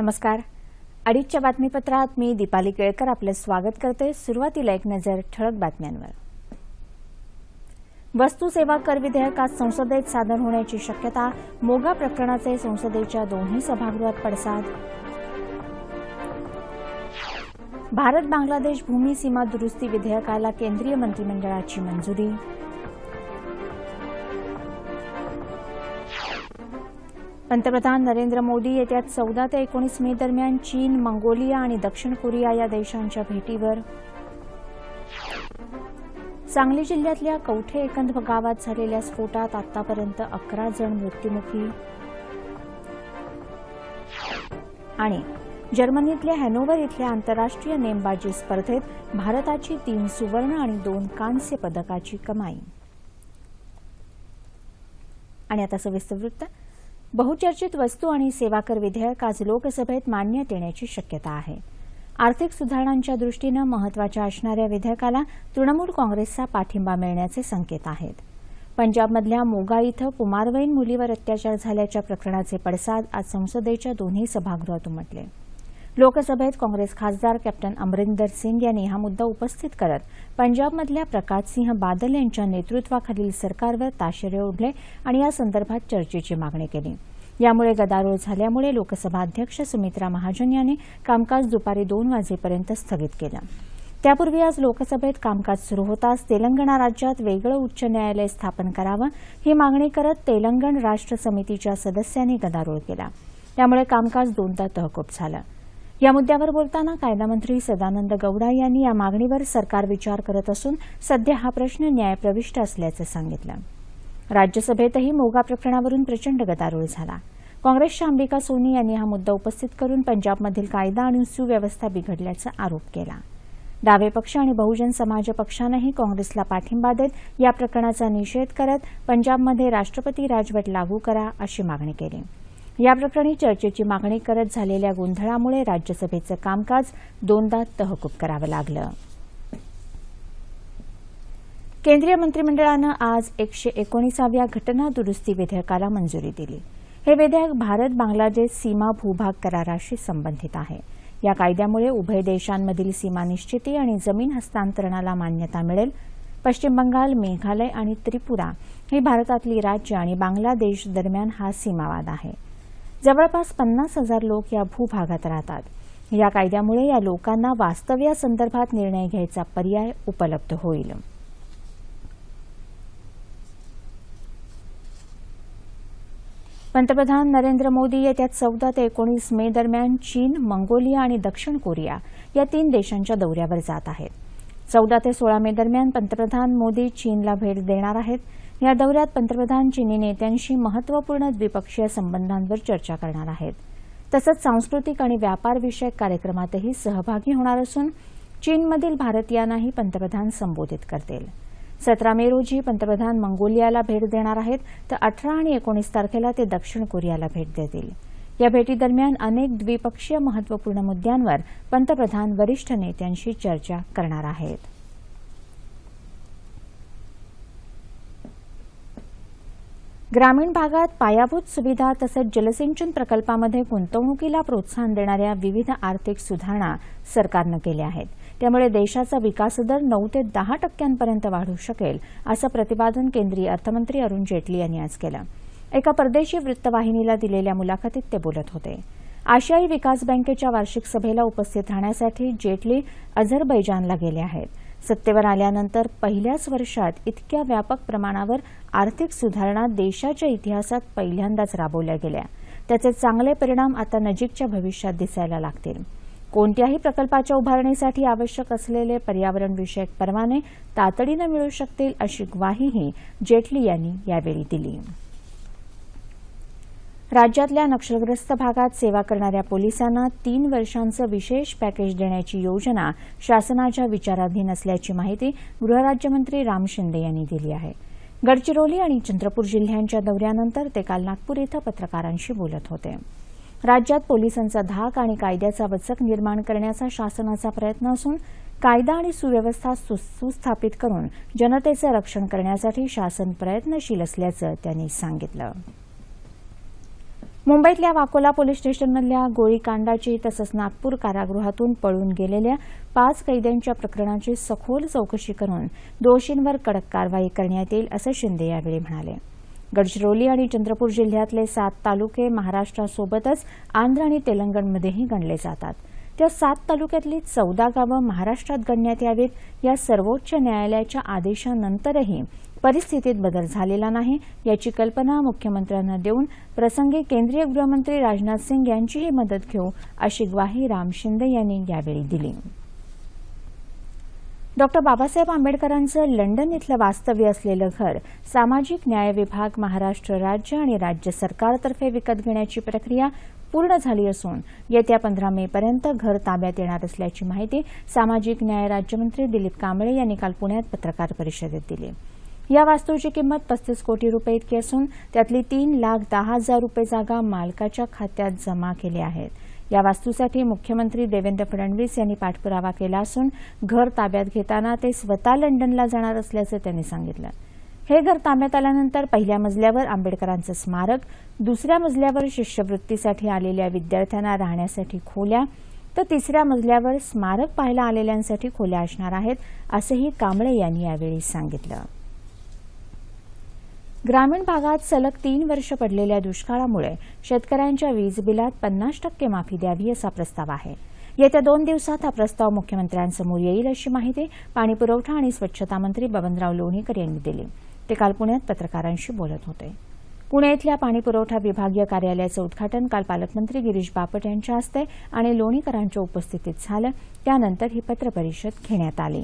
नमस्कार. अडीचच्या बातमीपत्रात मी दीपाली केळकर आपले स्वागत करते. सुरुवातीला एक नजर ठळक बातम्यांवर. वस्तू सेवा कर विधेयक आज संसदेत सादर होण्याची शक्यता. मोगा प्रकरणाचे संसदेच्या दोन्ही सभागृहात पडसाद. भारत बांगलादेश भूमी सीमा दुरुस्ती विधेयकाला केंद्रीय मंत्रिमंडळाची मंजुरी. पंतप्रधान नरेंद्र मोदी येत्या 14 ते 19 मे दरम्यान चीन, मंगोलिया आणि दक्षिण कोरिया या देशांच्या भेटीवर. सांगली जिल्ह्यातल्या कवठे एकंद गावात झालेल्या स्फोटात आतापर्यंत 11 जण मृत्युमुखी. आणि जर्मनीतल्या हॅनोव्हर इथल्या आंतरराष्ट्रीय नेमबाजी स्पर्धेत भारताची 3 सुवर्ण आणि 2 कांस्य पदकाची कमाई. आणि आता सविस्तर वृत्त. बहुचर्चित वस्तू आणि सेवा कर विधेयक आज लोकसभेत मांडण्यात येण्याची शक्यता आहे. आर्थिक सुधारणांच्या दृष्टीनं महत्त्वाच्या असणाऱ्या विधेयकाला तृणमूल काँग्रेसचा पाठिंबा मिळण्याचे संकेत आहेत. पंजाबमधल्या मोगा इथं कुमारवयीन मुलीवर अत्याचार झाल्याच्या प्रकरणाचे पडसाद आज संसदेच्या दोन्ही सभागृहात उमटले. लोकसभेत काँग्रेस खासदार कॅप्टन अमरिंदर सिंग यांनी हा मुद्दा उपस्थित करत पंजाबमधल्या प्रकाशसिंह बादल यांच्या नेतृत्वाखालील सरकारवर ताशेरे ओढले आणि या संदर्भात चर्चेची मागणी केली. यामुळे गदारोळ झाल्यामुळे लोकसभा अध्यक्ष सुमित्रा महाजन यांनी कामकाज दुपारी 2 वाजेपर्यंत स्थगित केलं. त्यापूर्वी आज लोकसभेत कामकाज सुरू होताच तेलंगणा राज्यात वेगळं उच्च न्यायालय स्थापन करावं ही मागणी करत तेलंगण राष्ट्र समितीच्या सदस्यांनी गदारोळ केला. त्यामुळे कामकाज 2दा तहकूब झालं. या मुद्द्यावर बोलताना कायदा मंत्री सदानंद गौडा यांनी या मागणीवर सरकार विचार करत असून सध्या हा प्रश्न न्यायप्रविष्ट असल्याचं सांगितलं. राज्यसभेतही मोगा प्रकरणावरून प्रचंड गदारोळ झाला. काँग्रेसच्या अंबिका सोनी यांनी हा मुद्दा उपस्थित करून पंजाबमधील कायदा आणि सुव्यवस्था बिघडल्याचा आरोप केला. डावे पक्ष आणि बहुजन समाज पक्षानंही काँग्रेसला पाठिंबा देत या प्रकरणाचा निषेध करत पंजाबमध्ये राष्ट्रपती राजवट लागू करा अशी मागणी केली. या प्रकरणी चर्चेची मागणी करत झालेल्या गोंधळामुळे राज्यसभेचं कामकाज 2दा तहकूब करावं लागलं. केंद्रीय मंत्रिमंडळानं आज 119व्या घटना दुरुस्ती विधेयकाला मंजुरी दिली. हे विधेयक भारत बांगलादेश सीमा भूभाग कराराशी संबंधित आहे. या कायद्यामुळे उभय देशांमधील सीमा निश्चिती आणि जमीन हस्तांतरणाला मान्यता मिळेल. पश्चिम बंगाल, मेघालय आणि त्रिपुरा ही भारतातली राज्य आणि बांगलादेश दरम्यान हा सीमावाद आहे. जवळपास 50,000 लोक या भूभागात राहतात. या कायद्यामुळे या लोकांना वास्तव्यासंदर्भात निर्णय घ्यायचा पर्याय उपलब्ध होईल. पंतप्रधान नरेंद्र मोदी येत्या 14 ते 19 मे दरम्यान चीन, मंगोलिया आणि दक्षिण कोरिया या 3 देशांच्या दौऱ्यावर जात आहेत. 14 ते 16 मे दरम्यान पंतप्रधान मोदी चीनला भेट देणार आहेत. या दौऱ्यात पंतप्रधान चीनी नेत्यांशी महत्त्वपूर्ण द्विपक्षीय संबंधांवर चर्चा करणार आहेत. तसंच सांस्कृतिक आणि व्यापारविषयक कार्यक्रमातही सहभागी होणार असून चीनमधील भारतीयांनाही पंतप्रधान संबोधित करतील. 17 मे रोजी पंतप्रधान मंगोलियाला भेट देणार आहेत तर 18 आणि 19 तारखेला ते दक्षिण कोरियाला भेट देतील. या भेटीदरम्यान अनेक द्विपक्षीय महत्त्वपूर्ण मुद्द्यांवर पंतप्रधान वरिष्ठ नेत्यांशी चर्चा करणार आहेत. ग्रामीण भागात पायाभूत सुविधा तसंच जलसिंचन प्रकल्पामध्ये गुंतवणुकीला प्रोत्साहन देणाऱ्या विविध आर्थिक सुधारणा सरकारनं केल्या आहेत. त्यामुळे देशाचा विकासदर 9 ते 10% वाढू शकेल असं प्रतिपादन केंद्रीय अर्थमंत्री अरुण जेटली यांनी आज केलं. एका परदेशी वृत्तवाहिनीला दिलेल्या मुलाखतीत ते बोलत होते. आशियाई विकास बँकेच्या वार्षिक सभेला उपस्थित राहण्यासाठी जेटली अझरबैजानला गेले आहेत. सत्तेवर आल्यानंतर पहिल्याच वर्षात इतक्या व्यापक प्रमाणावर आर्थिक सुधारणा देशाच्या इतिहासात पहिल्यांदाच राबवल्या गेल्या. त्याचे चांगले परिणाम आता नजीकच्या भविष्यात दिसायला लागतील. कोणत्याही प्रकल्पाच्या उभारणीसाठी आवश्यक असलेले पर्यावरणविषयक परवाने तातडीनं मिळू शकतील अशी ग्वाहीही जेटली यांनी यावेळी दिली. राज्यातल्या नक्षलग्रस्त भागात सेवा करणाऱ्या पोलिसांना 3 वर्षांचं विशेष पॅकेज देण्याची योजना शासनाच्या विचाराधीन असल्याची माहिती गृहराज्यमंत्री राम शिंदे यांनी दिली आहे. गडचिरोली आणि चंद्रपूर जिल्ह्यांच्या दौऱ्यानंतर ते काल नागपूर इथं पत्रकारांशी बोलत होते. राज्यात पोलिसांचा धाक आणि कायद्याचा वचक निर्माण करण्याचा शासनाचा प्रयत्न असून कायदा आणि सुव्यवस्था सुस्थापित करून जनतेचं रक्षण करण्यासाठी शासन प्रयत्नशील असल्याचं त्यांनी सांगितलं. मुंबईतल्या वाकोला पोलीस स्टेशनमधल्या गोळीकांडाची तसंच नागपूर कारागृहातून पळून गेलेल्या 5 कैद्यांच्या प्रकरणाची सखोल चौकशी करून दोषींवर कडक कारवाई करण्यात येईल असं शिंदे यावेळी म्हणाले. गडचिरोली आणि चंद्रपूर जिल्ह्यातले 7 तालुके महाराष्ट्रासोबतच आंध्र आणि तेलंगणमध्येही गणले जातात. त्या 7 तालुक्यातली 14 गावं महाराष्ट्रात गणण्यात यावीत या सर्वोच्च न्यायालयाच्या आदेशानंतरही परिस्थितीत बदल झालेला नाही याची कल्पना मुख्यमंत्र्यांना देऊन प्रसंगी केंद्रीय गृहमंत्री राजनाथ सिंग यांचीही मदत घेऊ अशी ग्वाही राम शिंदे यांनी यावेळी दिली. डॉ. बाबासाहेब आंबेडकरांचं लंडन इथलं वास्तव्य असलेलं घर सामाजिक न्याय विभाग, महाराष्ट्र राज्य आणि राज्य सरकारतर्फे विकत घेण्याची प्रक्रिया पूर्ण झाली असून येत्या 15 मेपर्यंत घर ताब्यात येणार असल्याची माहिती सामाजिक न्याय राज्यमंत्री दिलीप कांबळे यांनी काल पुण्यात पत्रकार परिषदेत दिली. या वास्तूची किंमत 35 कोटी रुपये इतकी असून त्यातली 3,10,000 रुपये जागा मालकाच्या खात्यात जमा केली आहेत. या वास्तूसाठी मुख्यमंत्री देवेंद्र फडणवीस यांनी पाठपुरावा केला असून घर ताब्यात घेताना ते स्वतः लंडनला जाणार असल्याचं त्यांनी सांगितलं. हे घर ताब्यात आल्यानंतर पहिल्या मजल्यावर आंबेडकरांचं स्मारक, दुसऱ्या मजल्यावर शिष्यवृत्तीसाठी आलेल्या विद्यार्थ्यांना राहण्यासाठी खोल्या, तर तिसऱ्या मजल्यावर स्मारक पाहायला आलेल्यांसाठी खोल्या असणार आहेत असंही कांबळे यांनी यावेळी सांगितलं. ग्रामीण भागात सलग 3 वर्ष पडलेल्या दुष्काळामुळे शेतकऱ्यांच्या वीज बिलात 50% माफी द्यावी असा प्रस्ताव आहे. येत्या 2 दिवसात हा प्रस्ताव मुख्यमंत्र्यांसमोर येईल अशी माहिती पाणीपुरवठा आणि स्वच्छता मंत्री बबनराव लोणीकर यांनी दिली. ते काल पुण्यात पत्रकारांशी बोलत होते. पुणे इथल्या पाणीपुरवठा विभागीय कार्यालयाचं उद्घाटन काल पालकमंत्री गिरीश बापट यांच्या हस्ते आणि लोणीकरांच्या उपस्थितीत झालं. त्यानंतर ही पत्रपरिषद घेण्यात आली.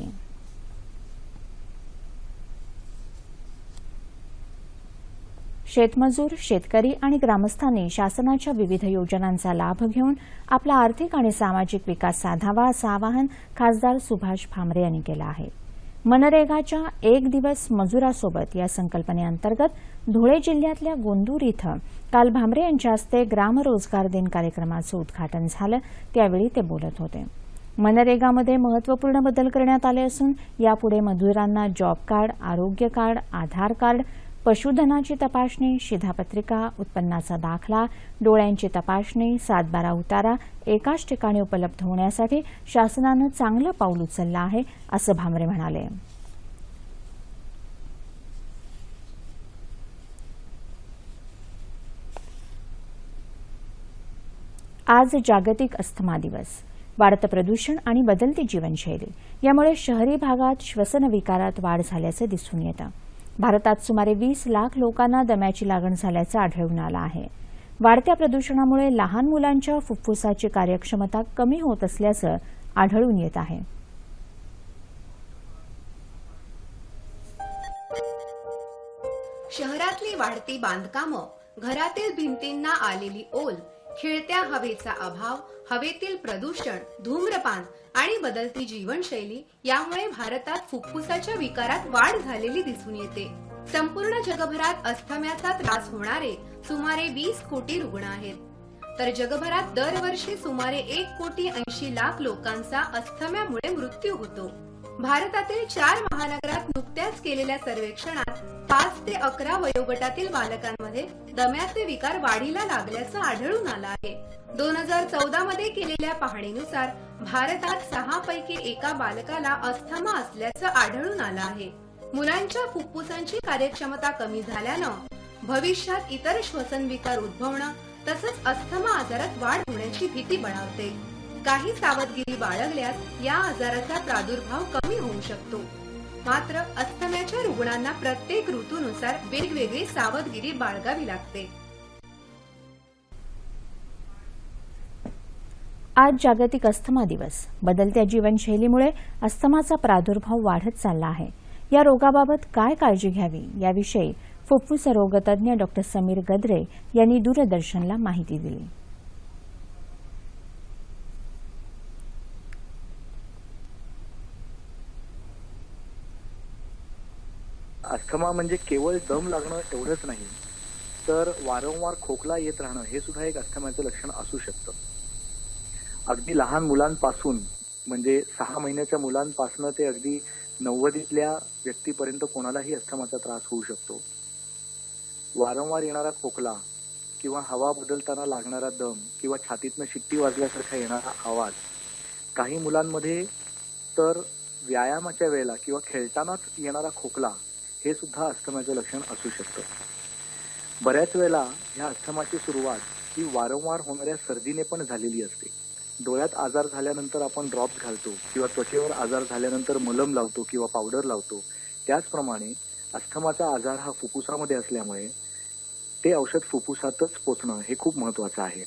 शेतमजूर, शेतकरी आणि ग्रामस्थांनी शासनाच्या विविध योजनांचा लाभ घेऊन आपला आर्थिक आणि सामाजिक विकास साधावा असं आवाहन खासदार सुभाष भामरे यांनी केलं आहे. मनरेगाच्या 1 दिवस मजुरासोबत या संकल्पनेअंतर्गत धुळे जिल्ह्यातल्या गोंदूर इथं काल भामरे यांच्या हस्ते ग्राम रोजगार दिन कार्यक्रमाचं उद्घाटन झालं. त्यावेळी ते बोलत होते. मनरेगामध्ये महत्त्वपूर्ण बदल करण्यात आले असून यापुढे मजुरांना जॉब कार्ड, आरोग्य कार्ड, आधार कार्ड, पशुधनाची तपासणी, शिधापत्रिका, उत्पन्नाचा दाखला, डोळ्यांची तपासणी, 7/12 उतारा एकाच ठिकाणी उपलब्ध होण्यासाठी शासनानं चांगलं पाऊल उचललं आहे असं भामरे म्हणाले. आज जागतिक अस्थमा दिवस. वाढतं प्रदूषण आणि बदलती जीवनशैली यामुळे शहरी भागात श्वसन विकारात वाढ झाल्याचं दिसून येतं. भारतात सुमारे 20 लाख लोकांना दम्याची लागण झाल्याचं आढळून आलं आहे. वाढत्या प्रदूषणामुळे लहान मुलांच्या फुफ्फुसाची कार्यक्षमता कमी होत असल्याचं आढळून येत आहे. शहरातली वाढती बांधकामं, घरातील भिंतींना आलेली ओल, खेळत्या हवेचा अभाव, हवेतील प्रदूषण, धूम्रपान आणि बदलती जीवनशैली यामुळे भारतात फुफ्फुसाच्या विकारात वाढ झालेली दिसून येते. संपूर्ण जगभरात अस्थम्याचा त्रास होणारे सुमारे 20 कोटी रुग्ण आहेत. तर जगभरात दरवर्षी सुमारे 1,80,00,000 लोकांचा अस्थम्यामुळे मृत्यू होतो. भारतातील 4 महानगरात नुकत्याच केलेल्या सर्वेक्षणात 5 ते 11 वयोगटातील बालकांमध्ये दम्याचे विकार वाढीला लागल्याचं आढळून आलं आहे. 2014 मध्ये केलेल्या पाहणीनुसार भारतात 6 पैकी एका बालकाला अस्थमा असल्याचं आढळून आलं आहे. मुलांच्या फुफ्फुसांची कार्यक्षमता कमी झाल्यानं भविष्यात इतर श्वसन विकार उद्भवणं तसंच अस्थमा आजारात वाढ होण्याची भीती बळावते. काही सावधगिरी बाळगल्यास या आजाराचा प्रादुर्भाव कमी होऊ शकतो. मात्र अस्थम्याच्या रुग्णांना प्रत्येक ऋतूनुसार वेगवेगळी सावधगिरी बाळगावी लागते. आज जागतिक अस्थमा दिवस. बदलत्या जीवनशैलीमुळे अस्थमाचा प्रादुर्भाव वाढत चालला आहे. या रोगाबाबत काय काळजी घ्यावी याविषयी फुफ्फुस रोगतज्ञ डॉ. समीर गद्रे यांनी दूरदर्शनला माहिती दिली. अस्थमा म्हणजे केवळ दम लागणं एवढंच नाही, तर वारंवार खोकला येत राहणं हे सुद्धा एक अस्थमाचं लक्षण असू शकतं. अगदी लहान मुलांपासून म्हणजे 6 महिन्याच्या मुलांपासून ते अगदी 90तल्या व्यक्तीपर्यंत कोणालाही अस्थमाचा त्रास होऊ शकतो. वारंवार येणारा खोकला किंवा हवा बदलताना लागणारा दम किंवा छातीतनं शिट्टी वाजल्यासारखा येणारा आवाज, काही मुलांमध्ये तर व्यायामाच्या वेळेला किंवा खेळतानाच येणारा खोकला हे सुद्धा अस्थमाचं लक्षण असू शकतं. बऱ्याच वेळेला ह्या अस्थमाची सुरुवात ही वारंवार होणाऱ्या सर्दीने पण झालेली असते. डोळ्यात आजार झाल्यानंतर आपण ड्रॉप्स घालतो किंवा त्वचेवर आजार झाल्यानंतर मलम लावतो किंवा पावडर लावतो. त्याचप्रमाणे अस्थमाचा आजार हा फुफ्फुसामध्ये असल्यामुळे ते औषध फुफ्फुसातच पोचणं हे खूप महत्वाचं आहे.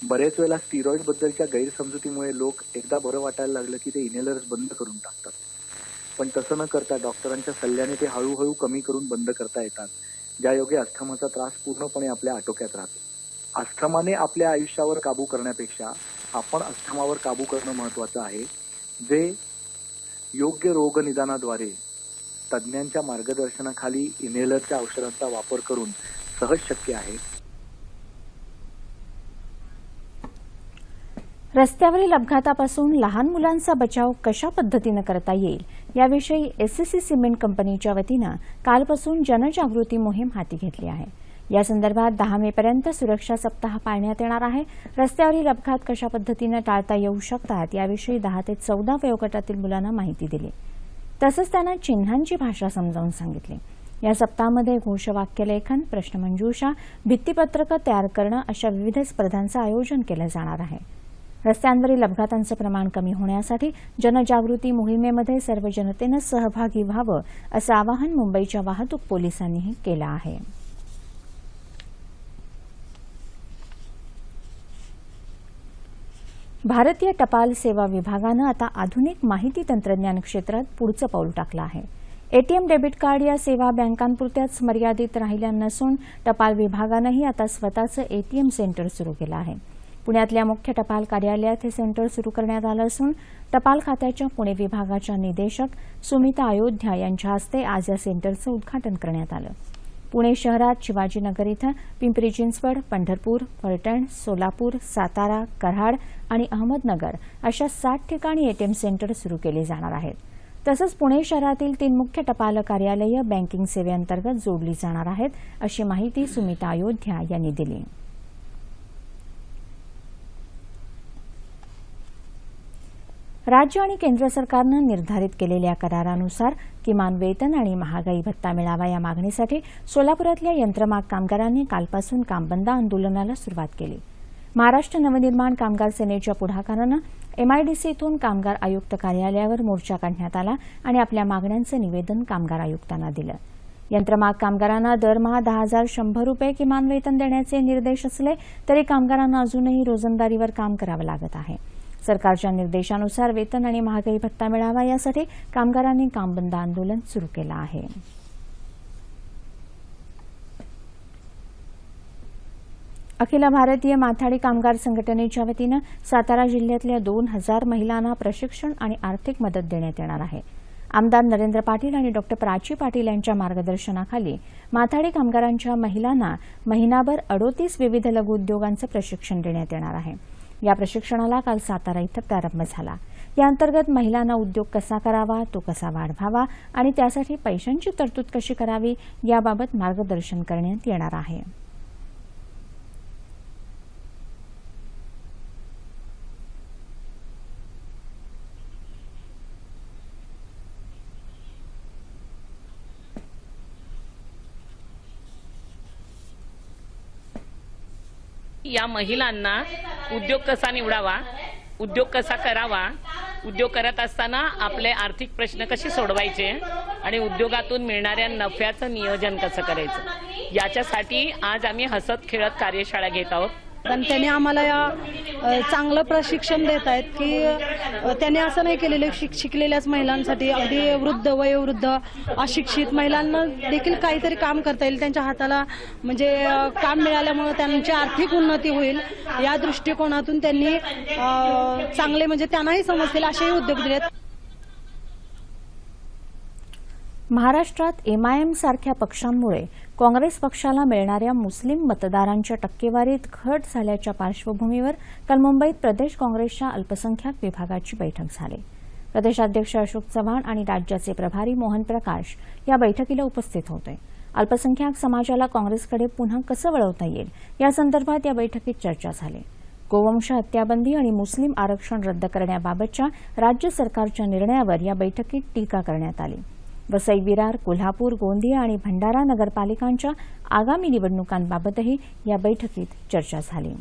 बरेच वेळेला स्टिरॉइड बद्दलच्या गैरसमजुतीमुळे लोक एकदा बरं वाटायला लागलं की ते इनहेलर्स बंद करून टाकतात. पण तसं न करता डॉक्टरांच्या सल्ल्याने ते हळूहळू कमी करून बंद करता येतात, ज्यायोगे अस्थमाचा त्रास पूर्णपणे आपल्या आटोक्यात राहतो. अस्थमाने आपल्या आयुष्यावर काबू करण्यापेक्षा आपण अस्थमावर काबू करणं महत्वाचं आहे, जे योग्य रोगनिदानाद्वारे तज्ज्ञांच्या मार्गदर्शनाखाली इनहेलरच्या औषधांचा वापर करून सहज शक्य आहे. रस्त्यावरील अपघातापासून लहान मुलांचा बचाव कशा पद्धतीनं करता येईल याविषयी एससीसी सिमेंट कंपनीच्या वतीनं कालपासून जनजागृती मोहीम हाती घेतली आहे. या संदर्भात 10 मेपर्यंत सुरक्षा सप्ताह पाळण्यात येणार आहे. रस्त्यावरील अपघात कशा पद्धतीनं टाळता येऊ शकतात याविषयी 10 ते 14 वयोगटातील मुलांना माहिती दिली. तसंच त्यांना चिन्हांची भाषा समजावून सांगितली. या सप्ताहामध्ये घोषवाक्यलेखन, प्रश्नमंजुषा, भित्तीपत्रकं तयार करणं अशा विविध स्पर्धांचं आयोजन केलं जाणार आहे. रस्त्यांवरील अपघातांचं प्रमाण कमी होण्यासाठी जनजागृती मोहिमेमध्ये सर्व जनतेनं सहभागी व्हावं असं आवाहन मुंबईच्या वाहतूक पोलिसांनीही केलं आहे. भारतीय टपाल सेवा विभागानं आता आधुनिक माहिती तंत्रज्ञान क्षेत्रात पुढचं पाऊल टाकलं आहे. एटीएम, डेबिट कार्ड या सेवा बँकांपुरत्याच मर्यादित राहिल्या नसून टपाल विभागानंही आता स्वतःचं एटीएम सेंटर सुरू केलं आहे. पुण्यातल्या मुख्य टपाल कार्यालयात हे सेंटर सुरू करण्यात आलं असून टपाल खात्याच्या पुणे विभागाच्या निदेशक सुमिता अयोध्या यांच्या हस्ते आज या सेंटरचं उद्घाटन करण्यात आलं. पुणे शहरात शिवाजीनगर इथं, पिंपरी चिंचवड, पंढरपूर, फलटण, सोलापूर, सातारा, कराड आणि अहमदनगर अशा 60 ठिकाणी एटीएम सेंटर सुरू केले जाणार आहेत. तसंच पुणे शहरातील 3 मुख्य टपाल कार्यालयं बँकिंग सेवेअंतर्गत जोडली जाणार आहेत, अशी माहिती सुमिता अयोध्या यांनी दिली. राज्य आणि केंद्र सरकारनं निर्धारित केलेल्या करारानुसार किमान वेतन आणि महागाई भत्ता मिळावा या मागणीसाठी सोलापुरातल्या यंत्रमाग कामगारांनी कालपासून कामबंद आंदोलनाला सुरुवात केली. महाराष्ट्र नवनिर्माण कामगार सेनेच्या पुढाकारानं एमआयडीसीतून कामगार आयुक्त कार्यालयावर मोर्चा काढण्यात आला आणि आपल्या मागण्यांचं निवेदन कामगार आयुक्तांना दिलं. यंत्रमाग कामगारांना दरमहा 10,100 रुपये किमान वेतन देण्याचे निर्देश असले तरी कामगारांना अजूनही रोजंदारीवर काम करावं लागत आहे. सरकारच्या निर्देशानुसार वेतन आणि महागाई भत्ता मिळावा यासाठी कामगारांनी कामबंद आंदोलन सुरू केलं आहे. अखिल भारतीय माथाडी कामगार संघटनेच्या वतीनं सातारा जिल्ह्यातल्या 2,000 महिलांना प्रशिक्षण आणि आर्थिक मदत देण्यात येणार आहे. आमदार नरेंद्र पाटील आणि डॉ. प्राची पाटील यांच्या मार्गदर्शनाखाली माथाडी कामगारांच्या महिलांना महिनाभर 38 विविध लघु उद्योगांचं प्रशिक्षण देण्यात येणार आहे. या प्रशिक्षणाला काल सातारा इथं प्रारंभ झाला. या अंतर्गत महिलांना उद्योग कसा करावा, तो कसा वाढवावा आणि त्यासाठी पैशांची तरतूद कशी करावी याबाबत मार्गदर्शन करण्यात येणार आहे. या महिलांना उद्योग कसा निवडावा, उद्योग कसा करावा, उद्योग करत असताना आपले आर्थिक प्रश्न कसे सोडवायचे आणि उद्योगातून मिळणाऱ्या नफ्याचं नियोजन कसं करायचं याच्यासाठी आज आम्ही हसत खेळत कार्यशाळा घेत आहोत. पण त्यांनी आम्हाला चांगलं प्रशिक्षण देत आहेत की त्यांनी असं नाही केलेलं शिकलेल्याच महिलांसाठी अगदी वृद्ध, वयोवृद्ध, अशिक्षित महिलांना देखील काहीतरी काम करता येईल. त्यांच्या हाताला म्हणजे काम मिळाल्यामुळे त्यांची आर्थिक उन्नती होईल या दृष्टिकोनातून त्यांनी चांगले म्हणजे त्यांनाही समजतील असेही उद्योग दिलेत. महाराष्ट्रात एमआयएम सारख्या पक्षांमुळे काँग्रेस पक्षाला मिळणाऱ्या मुस्लिम मतदारांच्या टक्केवारीत घट झाल्याच्या पार्श्वभूमीवर काल मुंबईत प्रदेश काँग्रेसच्या अल्पसंख्याक विभागाची बैठक झाली. प्रदेशाध्यक्ष अशोक चव्हाण आणि राज्याचे प्रभारी मोहन प्रकाश या बैठकीला उपस्थित होते. अल्पसंख्याक समाजाला काँग्रेसकडे पुन्हा कसं वळवता येईल या संदर्भात या बैठकीत चर्चा झाली। गोवंश हत्याबंदी आणि मुस्लिम आरक्षण रद्द करण्याबाबतच्या राज्य सरकारच्या निर्णयावर या बैठकीत टीका करण्यात आली। वसई विरार, कोल्हापूर, गोंदिया आणि भंडारा नगरपालिकांच्या आगामी निवडणुकांबाबतही या बैठकीत चर्चा झाली।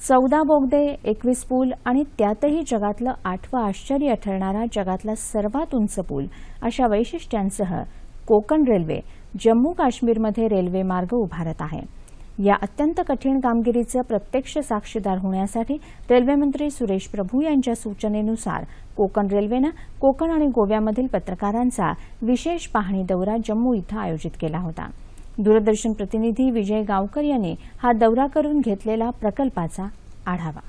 14 बोगदे, 21 पूल आणि त्यातही जगातलं 8वं आश्चर्य ठरणारा जगातला सर्वात उंच पूल अशा वैशिष्ट्यांसह कोकण रेल्वे जम्मू काश्मीरमध्ये रेल्वे मार्ग उभारत आहे। या अत्यंत कठीण कामगिरीचे प्रत्यक्ष साक्षीदार होण्यासाठी रेल्वेमंत्री सुरेश प्रभू यांच्या सूचनेनुसार कोकण रेल्वेनं कोकण आणि गोव्यामधील पत्रकारांचा विशेष पाहणी दौरा जम्मू इथं आयोजित केला होता। दूरदर्शन प्रतिनिधी विजय गावकर यांनी हा दौरा करून घेतलेला प्रकल्पाचा आढावा।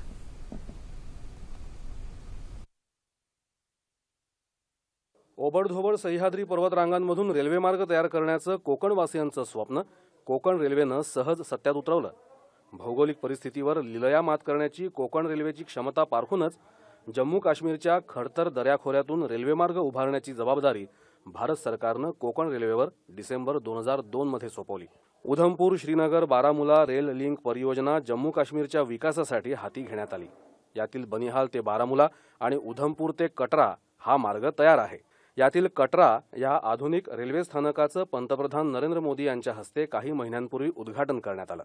ओबडधोबड सह्याद्री पर्वतरांगांमधून रेल्वेमार्ग तयार करण्याचं कोकणवासियांचं स्वप्न कोकण रेल्वेनं सहज सत्यात उतरवलं। भौगोलिक परिस्थितीवर लिलया मात करण्याची कोकण रेल्वेची क्षमता पारखूनच जम्मू काश्मीरच्या खडतर दऱ्याखोऱ्यातून रेल्वेमार्ग उभारण्याची जबाबदारी भारत सरकारनं कोकण रेल्वेवर डिसेंबर 2002 मध्ये सोपवली। उधमपूर, श्रीनगर, बारामुला रेल लिंक परियोजना जम्मू काश्मीरच्या विकासासाठी हाती घेण्यात आली। यातील बनिहाल ते बारामुला आणि उधमपूर ते कटरा हा मार्ग तयार आहे। यातील कटरा या आधुनिक रेल्वे स्थानकाचं पंतप्रधान नरेंद्र मोदी यांच्या हस्ते काही महिन्यांपूर्वी उद्घाटन करण्यात आलं।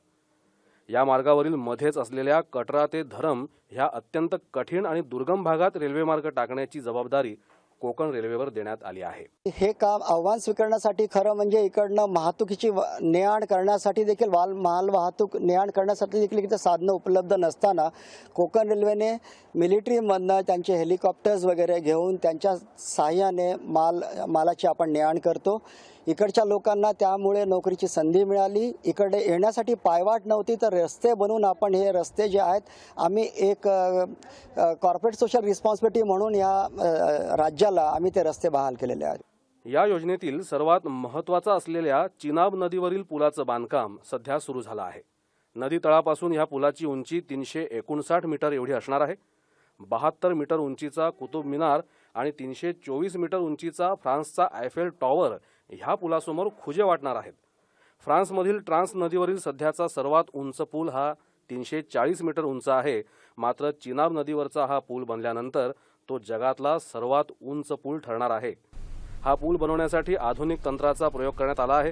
या मार्गावरील मध्येच असलेल्या कटरा ते धरम ह्या अत्यंत कठीण आणि दुर्गम भागात रेल्वेमार्ग टाकण्याची जबाबदारी कोकण रेल्वेवर देण्यात आली आहे। हे काम आव्हान स्वीकारण्यासाठी खरं म्हणजे इकडनं वाहतुकीची ने-आण करण्यासाठी देखील माल वाहतूक ने-आण करण्यासाठी देखील इथे साधनं उपलब्ध नसताना कोकण रेल्वेने मिलिटरीमधनं त्यांचे हेलिकॉप्टर्स वगैरे घेऊन त्यांच्या सहाय्याने मालाची आपण ने-आण करतो। इकडच्या लोकांना त्यामुळे नोकरीची संधी मिळाली। इकडे येण्यासाठी पायवाट नव्हती तर रस्ते बनवून आपण हे रस्ते जे आहेत आम्ही एक कॉर्पोरेट सोशल रिस्पॉन्सिबिलिटी म्हणून या राज्याला आम्ही ते रस्ते बहाल केलेले आहेत। या योजनेतील सर्वात महत्त्वाचा असलेल्या चिनाब नदीवरील पुलाचं बांधकाम सध्या सुरू झालं आहे। नदी तळापासून या पुलाची उंची 359 मीटर एवढी असणार आहे। 72 मीटर उंचीचा कुतुब मिनार आणि 324 मीटर उंचीचा फ्रान्सचा आयफेल टॉवर ह्या पुलासमोर खुजे वाटणार आहेत। फ्रान्समधील ट्रान्स नदीवरील सध्याचा सर्वात उंच पूल हा 340 मीटर उंच आहे। मात्र चिनाब नदीवरचा हा पूल बनल्यानंतर तो जगातला सर्वात उंच पूल ठरणार आहे। हा पूल बनवण्यासाठी आधुनिक तंत्राचा प्रयोग करण्यात आला आहे।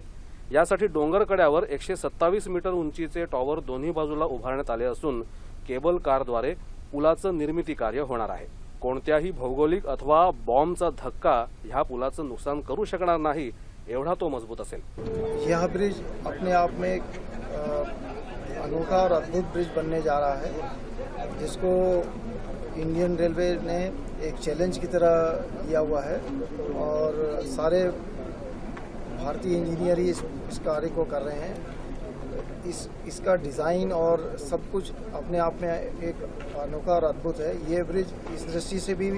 यासाठी डोंगर कड्यावर 127 मीटर उंचीचे टॉवर दोन्ही बाजूला उभारण्यात आले असून केबल कारद्वारे पुलाचं निर्मिती कार्य होणार आहे। कोणत्याही भौगोलिक अथवा बॉम्बचा धक्का ह्या पुलाचं नुकसान करू शकणार नाही एवढा तो मजबूत असेल। यह ब्रिज अपने आप में एक अनोखा और अद्भुत ब्रिज बनने जा रहा है, जिसको इंडियन रेलवे ने एक चैलेंज की तरह लिया हुआ है और सारे भारतीय इंजीनियर ही इस कार्य को कर रहे हैं। इसका डिज़ाइन और सब कुछ अपने आप में एक अनोखा और अद्भुत है। ये ब्रिज इस दृष्टि से भी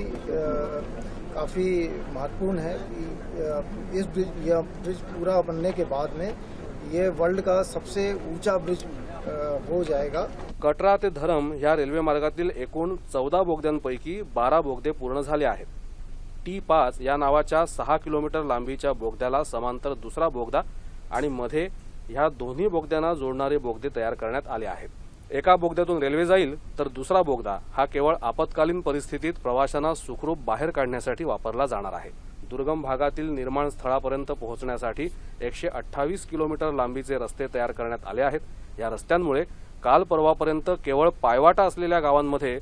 काफ़ी महत्वपूर्ण है कि यह ब्रिज पूरा बनने के बाद में ये वर्ल्ड का सबसे ऊंचा ब्रिज हो जाएगा। कटरा ते धरम ह्या रेल्वे मार्गातील एकूण 14 बोगद्यांपैकी 12 बोगदे पूर्ण झाले आहेत। T5 या नावाच्या 6 किलोमीटर लांबीच्या बोगद्याला समांतर दुसरा बोगदा आणि मध्ये ह्या दोन्ही बोगद्यांना जोडणारे बोगदे तयार करण्यात आले आहेत। एका बोगद्यातून रेल्वे जाईल तर दुसरा बोगदा हा केवळ आपत्कालीन परिस्थितीत प्रवाशांना सुखरूप बाहेर काढण्यासाठी वापरला जाणार आहे। दुर्गम भागातील निर्माण स्थळापर्यंत पोहोचण्यासाठी 128 किलोमीटर लांबीचे रस्ते तयार करण्यात आले आहेत। या रस्त्यांमुळे काल परवापर्यंत केवळ पायवाटा असलेल्या गावांमध्ये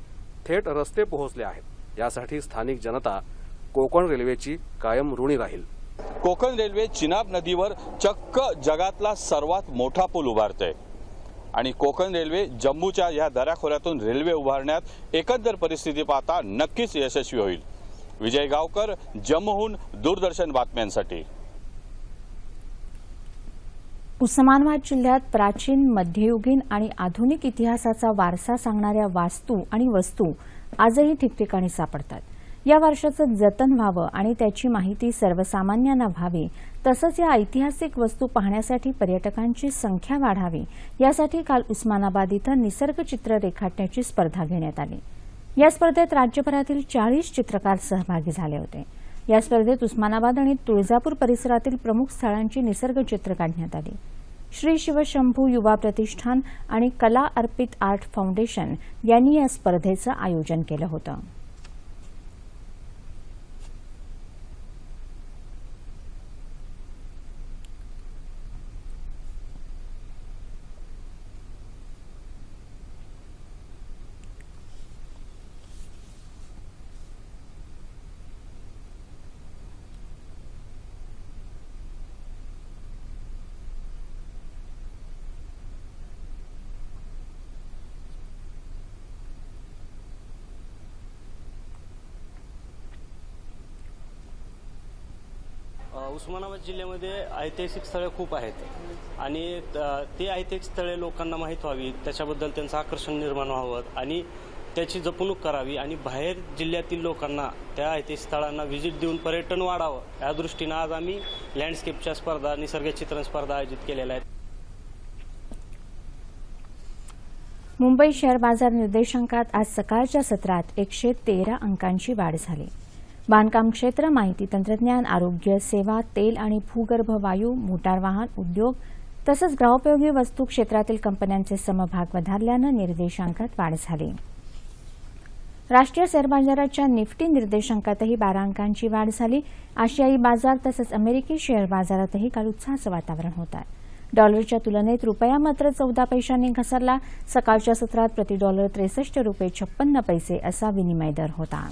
थेट रस्ते पोहोचले आहेत। यासाठी स्थानिक जनता कोकण रेल्वेची कायम ऋणी राहील। कोकण रेल्वे चिनाब नदीवर चक्क जगातला सर्वात मोठा पूल उभारते आणि कोकण रेल्वे जम्मूच्या या दऱ्याखोऱ्यातून रेल्वे उभारण्यात एकंदर परिस्थिती पाहता नक्कीच यशस्वी होईल। विजय गावकर, जम्मूहून दूरदर्शन बातम्यांसाठी। उस्मानाबाद जिल्ह्यात प्राचीन, मध्ययुगीन आणि आधुनिक इतिहासाचा वारसा सांगणाऱ्या वास्तू आणि वस्तू आजही ठिकठिकाणी सापडतात। या वारशाचं जतन व्हावं आणि त्याची माहिती सर्वसामान्यांना व्हावी, तसंच या ऐतिहासिक वस्तू पाहण्यासाठी पर्यटकांची संख्या वाढावी, यासाठी काल उस्मानाबाद इथं निसर्गचित्र रेखाटण्याची स्पर्धा घेण्यात आली। या स्पर्धेत राज्यभरातील 40 चित्रकार सहभागी झाले होते। या स्पर्धेत उस्मानाबाद आणि तुळजापूर परिसरातील प्रमुख स्थळांची निसर्गचित्र काढण्यात आली. श्री शिवशंभू युवा प्रतिष्ठान आणि कला अर्पित आर्ट फाउंडेशन यांनी या स्पर्धेचं आयोजन केलं होतं. उस्मानाबाद जिल्ह्यामध्ये ऐतिहासिक स्थळे खूप आहेत आणि ते ऐतिहासिक स्थळे लोकांना माहीत व्हावी, त्याच्याबद्दल त्यांचं आकर्षण निर्माण व्हावं आणि त्याची जपणूक करावी आणि बाहेर जिल्ह्यातील लोकांना त्या ऐतिहासिक स्थळांना व्हिजिट देऊन पर्यटन वाढावं या दृष्टीनं आज आम्ही लँडस्केपच्या स्पर्धा, निसर्ग चित्रण स्पर्धा आयोजित केलेल्या आहेत. मुंबई शेअर बाजार निर्देशांकात आज सकाळच्या सत्रात 113 अंकांची वाढ झाली. बांधकाम क्षेत्र, माहिती तंत्रज्ञान, आरोग्य सेवा, तेल आणि भूगर्भ वायू, मोटार वाहन उद्योग तसंच गृहोपयोगी वस्तू क्षेत्रातील कंपन्यांचे समभाग वधारल्यानं निर्देशांकात वाढ झाली. राष्ट्रीय शेअर बाजाराच्या निफ्टी निर्देशांकातही 12 अंकांची वाढ झाली. आशियाई बाजार तसंच अमेरिकी शेअर बाजारातही काल उत्साहाचं वातावरण होतं. डॉलरच्या तुलनेत रुपया मात्र 14 पैशांनी घसरला. सकाळच्या सत्रात प्रति डॉलर 63 रुपये 56 पैसे असा विनिमय दर होता.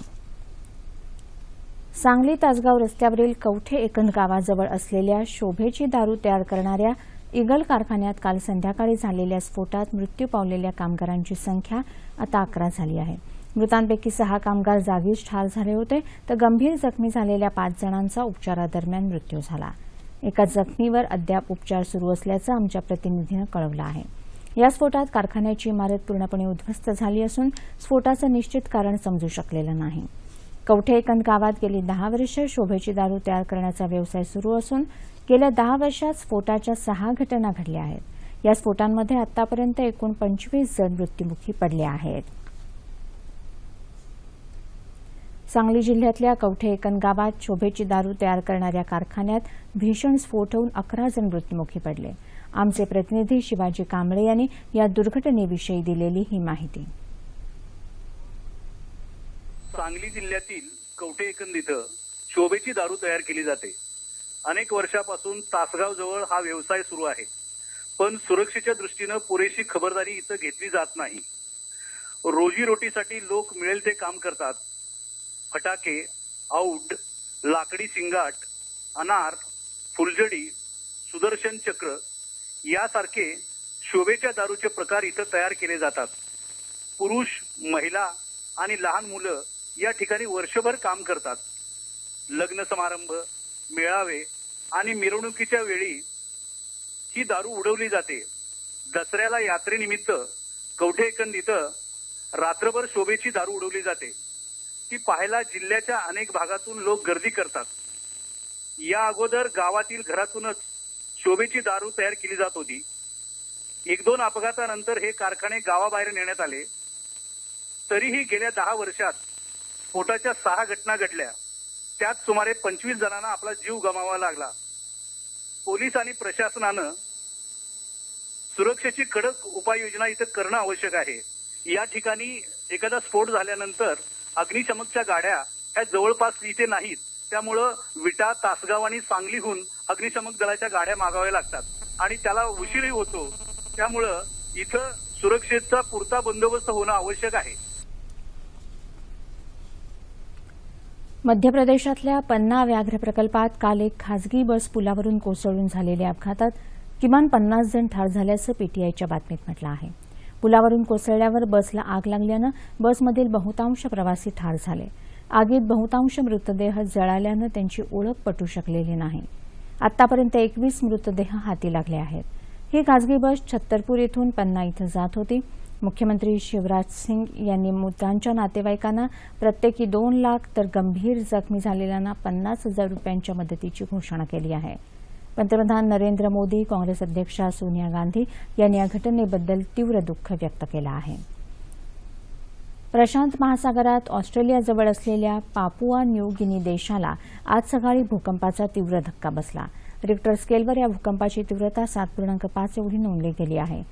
सांगली तासगाव रस्त्यावरील कवठे एकंद गावाजवळ असलेल्या शोभेची दारू तयार करणाऱ्या इगल कारखान्यात काल संध्याकाळी झालेल्या स्फोटात मृत्यू पावलेल्या कामगारांची संख्या आता 11 झाली आहे. मृतांपैकी 6 कामगार जागीच ठार झाले होते तर गंभीर जखमी झालेल्या 5 जणांचा उपचारादरम्यान मृत्यू झाला. एका जखमीवर अद्याप उपचार सुरू असल्याचं आमच्या प्रतिनिधीनं कळवलं आहे. या स्फोटात कारखान्याची इमारत पूर्णपणे उद्ध्वस्त झाली असून स्फोटाचं निश्चित कारण समजू शकलेलं नाही. कवठे एकंद गावात गेली 10 वर्षे शोभेची दारू तयार करण्याचा व्यवसाय सुरू असून गेल्या 10 वर्षात स्फोटाच्या 6 घटना घडल्या आहेत. या स्फोटांमध्ये आतापर्यंत एकूण 25 जण मृत्युमुखी पडले आहेत. सांगली जिल्ह्यातल्या कवठे एकंद गावात शोभेची दारू तयार करणाऱ्या कारखान्यात भीषण स्फोट होऊन 11 जण मृत्युमुखी पडले. आमचे प्रतिनिधी शिवाजी कांबळे यांनी या दुर्घटनेविषयी दिलेली ही माहिती. सांगली जिल्ह्यातील कवठे एकंद इथं शोभेची दारू तयार केली जाते. अनेक वर्षापासून तासगाव जवळ हा व्यवसाय सुरू आहे, पण सुरक्षेच्या दृष्टीनं पुरेशी खबरदारी इथं घेतली जात नाही. रोजीरोटीसाठी लोक मिळेल ते काम करतात. फटाके, आऊट, लाकडी सिंगाट, अनार, फुलझडी, सुदर्शन चक्र यासारखे शोभेच्या दारूचे प्रकार इथं तयार केले जातात. पुरुष, महिला आणि लहान मुलं या ठिकाणी वर्षभर काम करतात. लग्न समारंभ, मेळावे आणि मिरवणुकीच्या वेळी ही दारू उडवली जाते. दसऱ्याला यात्रेनिमित्त कवठे एकंद इथं रात्रभर शोभेची दारू उडवली जाते. ती पाहायला जिल्ह्याच्या अनेक भागातून लोक गर्दी करतात. या अगोदर गावातील घरातूनच शोभेची दारू तयार केली जात होती. 1-2 अपघातानंतर हे कारखाने गावाबाहेर नेण्यात आले. तरीही गेल्या 10 वर्षात स्फोटाच्या 6 घटना घडल्या. त्यात सुमारे 25 जणांना आपला जीव गमावा लागला. पोलीस आणि प्रशासनानं सुरक्षेची कडक उपाययोजना इथं करणं आवश्यक आहे. या ठिकाणी एखादा स्फोट झाल्यानंतर अग्निशमकच्या गाड्या ह्या जवळपास इथे नाहीत. त्यामुळं विटा, तासगाव आणि सांगलीहून अग्निशमक दलाच्या गाड्या मागाव्या लागतात आणि त्याला उशीरही होतो. त्यामुळं इथं सुरक्षेचा पुरता बंदोबस्त होणं आवश्यक आहे. मध्य प्रदेशातल्या पन्ना व्याघ्र प्रकल्पात काल एक खासगी बस पुलावरून कोसळून झालेल्या अपघातात किमान 50 जण ठार झाल्याचं पीटीआयच्या बातमीत म्हटलं आहे. पुलावरून कोसळल्यावर बसला आग लागल्यानं बसमधील बहुतांश प्रवासी ठार झाले. आगीत बहुतांश मृतदेह जळाल्यानं त्यांची ओळख पटू शकलेली नाही. आतापर्यंत 21 मृतदेह हाती लागले आहेत. ही खासगी बस छत्तरपूर इथून पन्ना इथं जात होती. मुख्यमंत्री शिवराज सिंग यांनी मृतांच्या नातेवाईकांना प्रत्येकी 2 लाख तर गंभीर जखमी झालेल्यांना 50,000 रुपयांच्या मदतीची घोषणा केली आहे. पंतप्रधान नरेंद्र मोदी, काँग्रेस अध्यक्षा सोनिया गांधी यांनी या घटनेबद्दल तीव्र दुःख व्यक्त केलं आहे. प्रशांत महासागरात ऑस्ट्रेलियाजवळ असलेल्या पापुआ न्यू गिनी देशाला आज सकाळी भूकंपाचा तीव्र धक्का बसला. रिक्टर स्केलवर या भूकंपाची तीव्रता 7.5 एवढी नोंदली गेली आहे.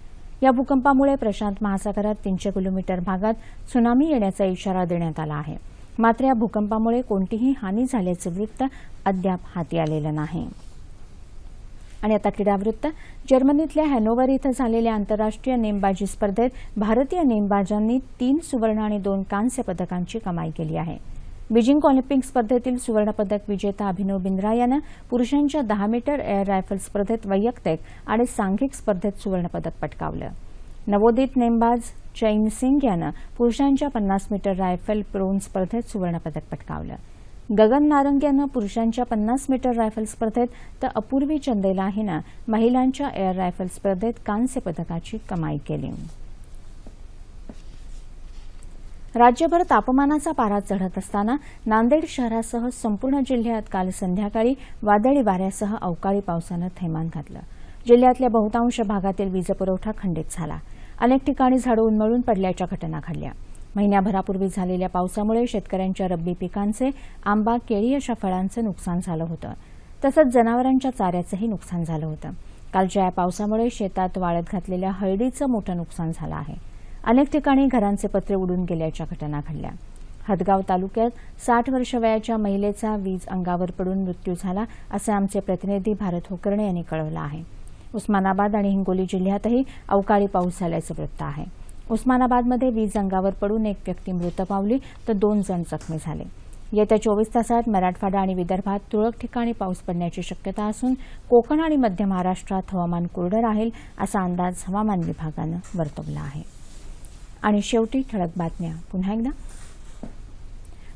या भूकंपामुळे प्रशांत महासागरात 300 किलोमीटर भागात त्सुनामी येण्याचा इशारा देण्यात आला आहे. मात्र या भूकंपामुळे कोणतीही हानी झाल्याचे वृत्त अद्याप हाती आलेलं नाही. आणि आता क्रीडावृत्त. जर्मनीतल्या हॅनोव्हर इथं झालेल्या आंतरराष्ट्रीय नेमबाजी स्पर्धेत भारतीय नेमबाजांनी 3 सुवर्ण आणि 2 कांस्य पदकांची कमाई केली आहे. बीजिंग ऑलिम्पिक स्पर्धेतील सुवर्णपदक विजेता अभिनव बिंद्रा यानं पुरुषांच्या 10 मीटर एअर रायफल स्पर्धेत वैयक्तिक आणि सांघिक स्पर्धेत सुवर्णपदक पटकावलं. नवोदित नेमबाज चैन सिंग यानं पुरुषांच्या 50 मीटर रायफल ब्रोंझ स्पर्धेत सुवर्णपदक पटकावलं. गगन नारंग यानं पुरुषांच्या 50 मीटर रायफल स्पर्धेत तर अपूर्वी चंदेला हिनं महिलांच्या एअर रायफल स्पर्धेत कांस्य पदकाची कमाई केली. राज्यभर तापमानाचा पारा चढत असताना नांदेड शहरासह संपूर्ण जिल्ह्यात काल संध्याकाळी वादळी वाऱ्यासह अवकाळी पावसानं थैमान घातलं. जिल्ह्यातल्या बहुतांश भागातील वीजपुरवठा खंडित झाला. अनेक ठिकाणी झाडं उन्मळून पडल्याच्या घटना घडल्या. महिन्याभरापूर्वी झालेल्या पावसामुळे शेतकऱ्यांच्या रब्बी पिकांचे आंबा, केळी अशा फळांचं नुकसान झालं होतं. तसंच जनावरांच्या चाऱ्याचंही नुकसान झालं होतं. कालच्या या पावसामुळे शेतात वाळत घातलेल्या हळदीचं मोठं नुकसान झालं आहे. अनेक ठिकाणी घरांचे पत्रे उडून गेल्याच्या घटना घडल्या. हदगाव तालुक्यात 60 वर्ष वयाच्या महिलेचा वीज अंगावर पडून मृत्यू झाला, असं आमचे प्रतिनिधी भारत होकर्णे यांनी कळवलं आहे. उस्मानाबाद आणि हिंगोली जिल्ह्यातही अवकाळी पाऊस झाल्याचं वृत्त आहे. उस्मानाबादमध्ये वीज अंगावर पडून एक व्यक्ती मृत पावली तर 2 जण जखमी झाले. येत्या 24 तासात मराठवाडा आणि विदर्भात तुरळक ठिकाणी पाऊस पडण्याची शक्यता असून कोकण आणि मध्य महाराष्ट्रात हवामान कोरडं राहील असा अंदाज हवामान विभागानं वर्तवला आहे. आणि शेवटी ठळक बातम्या पुन्हा एकदा.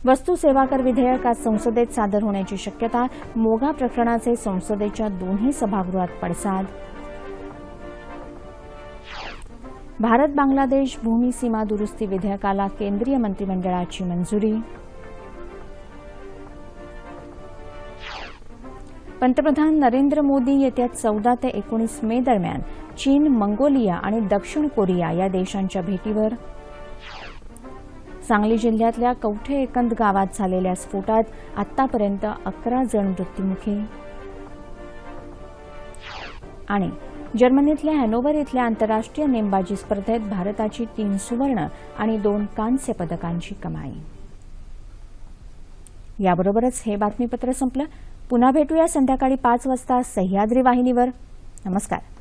वस्तू सेवा कर विधेयक आज संसदेत सादर होण्याची शक्यता. मोगा प्रकरणाचे संसदेच्या दोन्ही सभागृहात पडसाद. भारत बांगलादेश भूमी सीमा दुरुस्ती विधेयकाला केंद्रीय मंत्रिमंडळाची मंजुरी. पंतप्रधान नरेंद्र मोदी येत्या 14 ते 19 मे दरम्यान चीन, मंगोलिया आणि दक्षिण कोरिया या देशांच्या भेटीवर. सांगली जिल्ह्यातल्या कवठे एकंद गावात झालेल्या स्फोटात आतापर्यंत 11 जण मृत्युमुखी. आणि जर्मनीतल्या हॅनोव्हर इथल्या आंतरराष्ट्रीय नेमबाजी स्पर्धेत भारताची 3 सुवर्ण आणि 2 कांस्य पदकांची कमाई. याबरोबरच हे बातमीपत्र संपलं. पुन्हा भेटूया संध्याकाळी 5 वाजता सह्याद्री वाहिनीवर. नमस्कार.